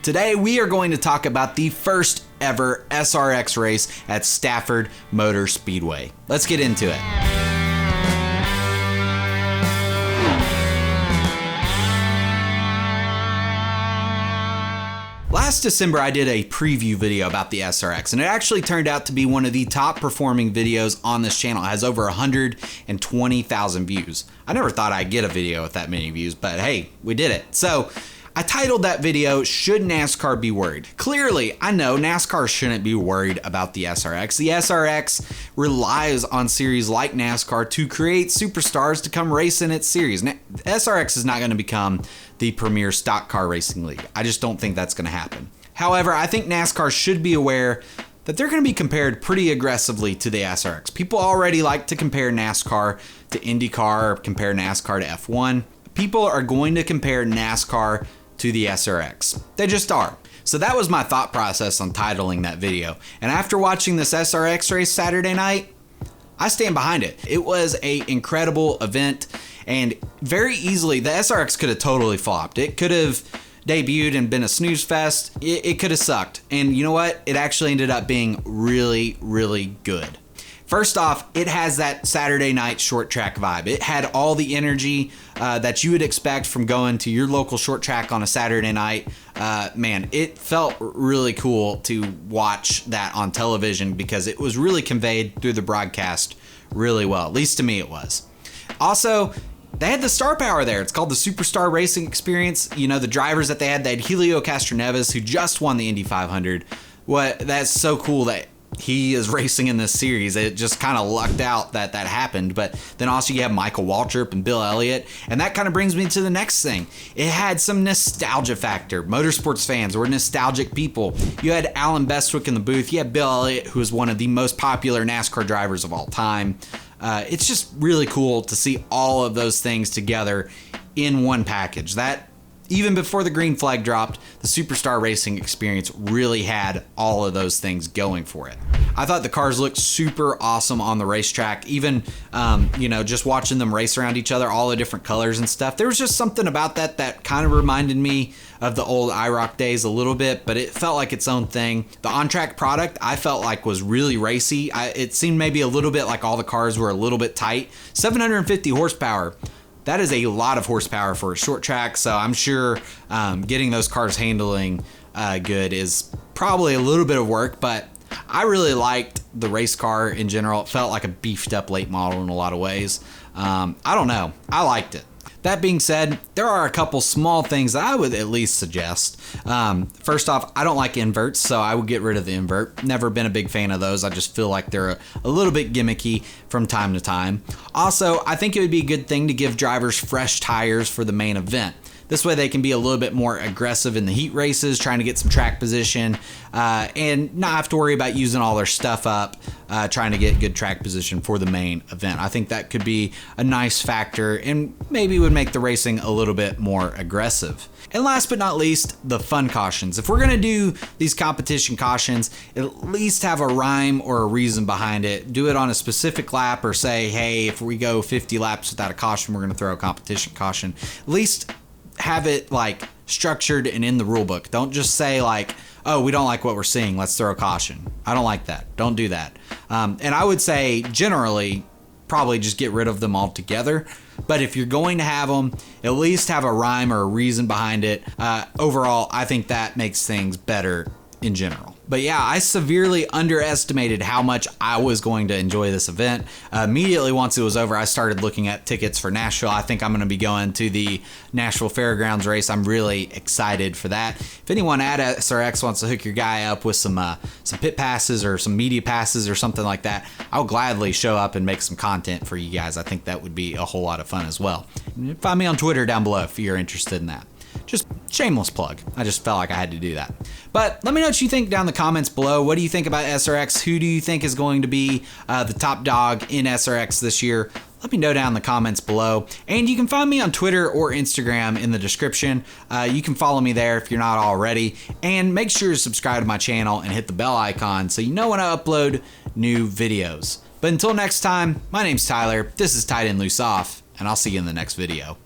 Today we are going to talk about the first ever SRX race at Stafford Motor Speedway. Let's get into it. Last December, I did a preview video about the SRX, and it actually turned out to be one of the top performing videos on this channel. It has over 120,000 views. I never thought I'd get a video with that many views, but hey, we did it. So I titled that video, Should NASCAR Be Worried? Clearly, I know NASCAR shouldn't be worried about the SRX. The SRX relies on series like NASCAR to create superstars to come race in its series. SRX is not going to become the premier stock car racing league. I just don't think that's going to happen. However, I think NASCAR should be aware that they're going to be compared pretty aggressively to the SRX. People already like to compare NASCAR to IndyCar or compare NASCAR to F1. People are going to compare NASCAR to the SRX. They just are. So that was my thought process on titling that video. And after watching this SRX race Saturday night, I stand behind it. It was an incredible event, and very easily the SRX could have totally flopped. It could have debuted and been a snooze fest. It could have sucked. And you know what? It actually ended up being really, really good. First off, it has that Saturday night short track vibe. It had all the energy that you would expect from going to your local short track on a Saturday night. Man, it felt really cool to watch that on television because it was really conveyed through the broadcast really well. At least to me it was. Also, they had the star power there. It's called the Superstar Racing Experience. You know, the drivers that they had Helio Castroneves, who just won the Indy 500. That's so cool that he is racing in this series. It just kind of lucked out that that happened. But then also you have Michael Waltrip and Bill Elliott. And that kind of brings me to the next thing. It had some nostalgia factor. Motorsports fans were nostalgic people. You had Alan Bestwick in the booth. You had Bill Elliott, who is one of the most popular NASCAR drivers of all time. It's just really cool to see all of those things together in one package. That, even before the green flag dropped, the Superstar Racing Experience really had all of those things going for it. I thought the cars looked super awesome on the racetrack. Even, just watching them race around each other, all the different colors and stuff. There was just something about that kind of reminded me of the old IROC days a little bit, but it felt like its own thing. The on-track product I felt like was really racy. It seemed maybe a little bit like all the cars were a little bit tight. 750 horsepower. That is a lot of horsepower for a short track, so I'm sure getting those cars handling good is probably a little bit of work, but I really liked the race car in general. It felt like a beefed up late model in a lot of ways. I don't know. I liked it. That being said, there are a couple small things that I would at least suggest. First off, I don't like inverts, so I would get rid of the invert. Never been a big fan of those. I just feel like they're a little bit gimmicky from time to time. Also, I think it would be a good thing to give drivers fresh tires for the main event. This way they can be a little bit more aggressive in the heat races, trying to get some track position, and not have to worry about using all their stuff up, trying to get good track position for the main event. I think that could be a nice factor and maybe would make the racing a little bit more aggressive. And last but not least, the fun cautions. If we're going to do these competition cautions, at least have a rhyme or a reason behind it. Do it on a specific lap, or say, hey, if we go 50 laps without a caution, we're going to throw a competition caution. At least have it like structured and in the rule book. Don't just say like, oh, we don't like what we're seeing, let's throw a caution. I don't like that. Don't do that. And I would say generally probably just get rid of them altogether. But if you're going to have them, at least have a rhyme or a reason behind it. Overall, I think that makes things better in general. But yeah, I severely underestimated how much I was going to enjoy this event. Immediately once it was over, I started looking at tickets for Nashville. I think I'm going to be going to the Nashville Fairgrounds race. I'm really excited for that. If anyone at SRX wants to hook your guy up with some pit passes or some media passes or something like that, I'll gladly show up and make some content for you guys. I think that would be a whole lot of fun as well. Find me on Twitter down below if you're interested in that. Just shameless plug. I just felt like I had to do that. But let me know what you think down in the comments below. What do you think about SRX? Who do you think is going to be the top dog in SRX this year? Let me know down in the comments below. And you can find me on Twitter or Instagram in the description. You can follow me there if you're not already. And make sure to subscribe to my channel and hit the bell icon so you know when I upload new videos. But until next time, my name's Tyler. This is Tight End Loose Off, and I'll see you in the next video.